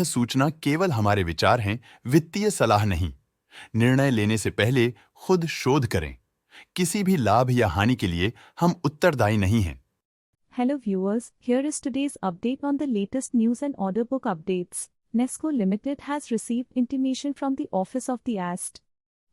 सूचना केवल हमारे विचार हैं, वित्तीय सलाह नहीं। निर्णय लेने से पहले खुद शोध करें। किसी भी लाभ या हानि के लिए हम उत्तरदायी नहीं हैं। Hello viewers, here is today's update on the latest news and order book updates. Nesco Limited has received intimation from the Office of the AST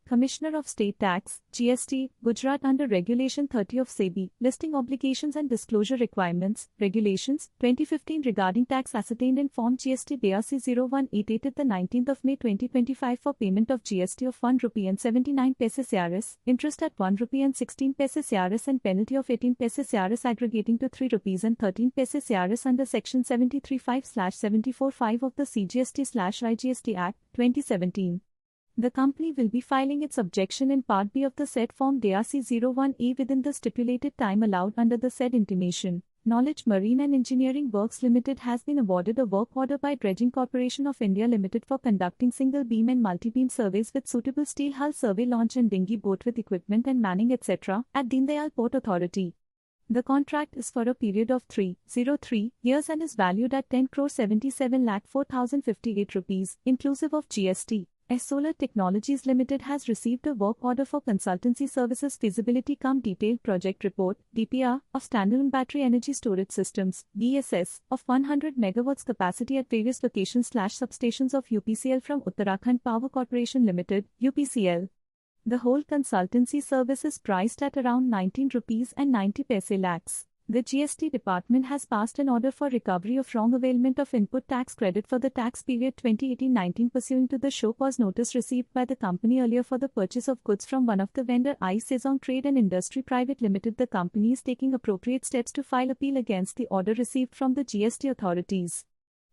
Commissioner of State Tax, GST, Gujarat under Regulation 30 of SEBI, Listing Obligations and Disclosure Requirements, Regulations, 2015 regarding tax ascertained in Form GST BRC 0188 dated the 19th of May 2025 for payment of GST of 1 rupee and 79 paise CRS, interest at 1 rupee and 16 paise CRS and penalty of 18 paise CRS aggregating to 3 rupees and 13 paise CRS under Section 735/745 of the CGST/IGST Act, 2017. The company will be filing its objection in Part B of the said Form DRC 01A within the stipulated time allowed under the said intimation. Knowledge Marine and Engineering Works Limited has been awarded a work order by Dredging Corporation of India Limited for conducting single beam and multi-beam surveys with suitable steel hull survey launch and dinghy boat with equipment and manning etc. at Deen Dayal Port Authority. The contract is for a period of 303 years and is valued at 10,77,04,058 rupees, inclusive of GST. Solar Technologies Limited has received a work order for consultancy services feasibility cum detailed project report (DPR) of standalone battery energy storage systems (BESS) of 100 MW capacity at various locations/substations of UPCL from Uttarakhand Power Corporation Limited (UPCL). The whole consultancy service is priced at around 19 rupees and 90 paise lakhs. The GST department has passed an order for recovery of wrong availment of input tax credit for the tax period 2018-19 pursuant to the show cause notice received by the company earlier for the purchase of goods from one of the vendor Sejong Trade and Industry Private Limited. The company is taking appropriate steps to file appeal against the order received from the GST authorities.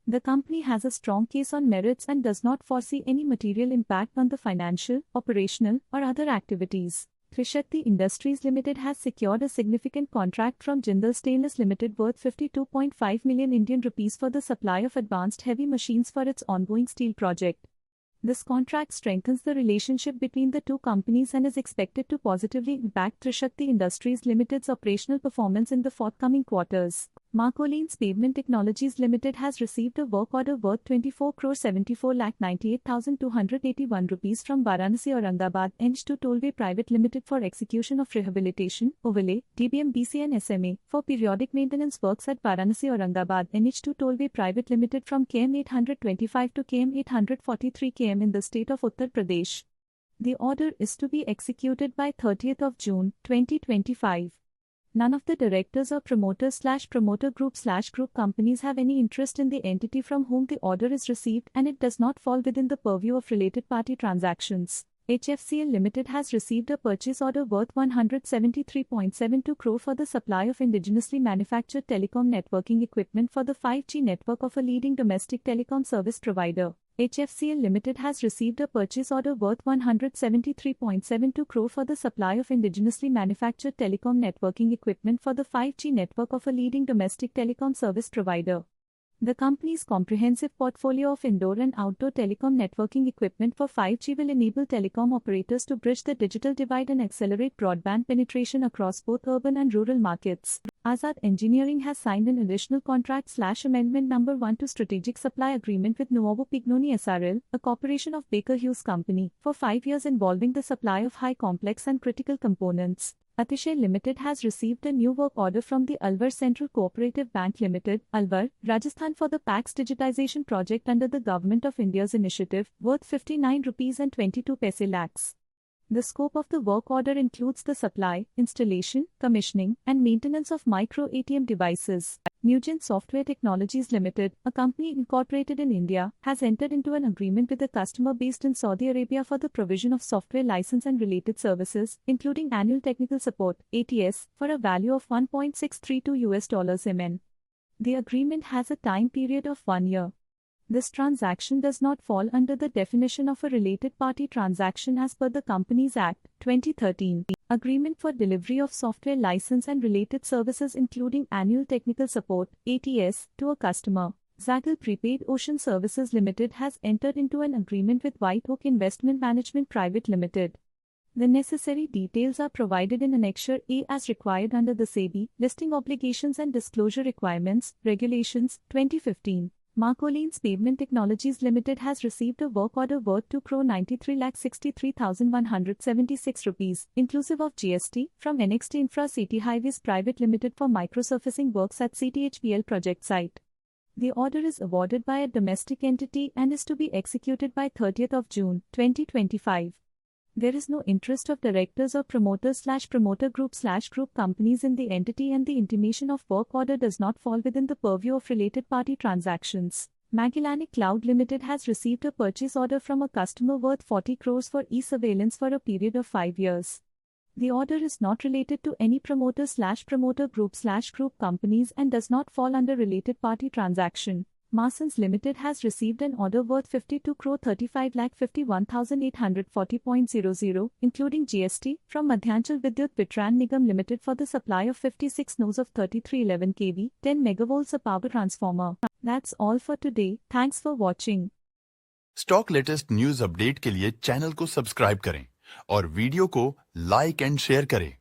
The company has a strong case on merits and does not foresee any material impact on the financial, operational, or other activities. Trishakti Industries Limited has secured a significant contract from Jindal Stainless Limited worth 52.5 million Indian rupees for the supply of advanced heavy machines for its ongoing steel project. This contract strengthens the relationship between the two companies and is expected to positively impact Trishakti Industries Limited's operational performance in the forthcoming quarters. Marcolines Pavement Technologies Limited has received a work order worth 24,74,98,281 rupees from Varanasi Aurangabad NH2 Tollway Private Limited for execution of rehabilitation, overlay, DBM BC and SMA for periodic maintenance works at Varanasi Aurangabad NH2 Tollway Private Limited from KM 825 to KM 843 km in the state of Uttar Pradesh. The order is to be executed by 30th of June, 2025. None of the directors or promoters/promoter group/group companies have any interest in the entity from whom the order is received and it does not fall within the purview of related party transactions. HFCL Limited has received a purchase order worth 173.72 crore for the supply of indigenously manufactured telecom networking equipment for the 5G network of a leading domestic telecom service provider. HFCL Limited has received a purchase order worth 173.72 crore for the supply of indigenously manufactured telecom networking equipment for the 5G network of a leading domestic telecom service provider. The company's comprehensive portfolio of indoor and outdoor telecom networking equipment for 5G will enable telecom operators to bridge the digital divide and accelerate broadband penetration across both urban and rural markets. Azad Engineering has signed an additional contract/amendment number 1 to strategic supply agreement with Nuovo Pignoni SRL, a corporation of Baker Hughes Company, for 5 years involving the supply of high complex and critical components. Atishay Limited has received a new work order from the Alwar Central Cooperative Bank Limited, Alwar, Rajasthan for the PAX digitization project under the Government of India's initiative, worth 59 rupees and 22 paise lakhs. The scope of the work order includes the supply, installation, commissioning, and maintenance of micro ATM devices. Nugent Software Technologies Limited, a company incorporated in India, has entered into an agreement with a customer based in Saudi Arabia for the provision of software license and related services, including annual technical support (ATS), for a value of $1.632 million. The agreement has a time period of 1 year. This transaction does not fall under the definition of a related party transaction as per the Companies Act, 2013. Agreement for delivery of software license and related services including annual technical support, ATS, to a customer. Zaggle Prepaid Ocean Services Limited has entered into an agreement with White Oak Investment Management Private Limited. The necessary details are provided in Annexure A as required under the SEBI, Listing Obligations and Disclosure Requirements, Regulations, 2015. Marcolene's Pavement Technologies Limited has received a work order worth 2,93,63,176 rupees, inclusive of GST, from NXT Infra City Highways Private Limited for microsurfacing works at CTHPL project site. The order is awarded by a domestic entity and is to be executed by 30th of June, 2025. There is no interest of directors or promoters/promoter group/group companies in the entity, and the intimation of work order does not fall within the purview of related party transactions. Magellanic Cloud Limited has received a purchase order from a customer worth 40 crores for e-surveillance for a period of 5 years. The order is not related to any promoter/promoter group/group companies and does not fall under related party transaction. Marsons Limited has received an order worth 52 crore 35,51,840.00, including GST, from Madhyanchal Vidyut Vitran Nigam Limited for the supply of 56 nodes of 3311 kV, 10 megavolts a power transformer. That's all for today. Thanks for watching. Stock latest news update के लिए channel को subscribe करें और video को like and share करें।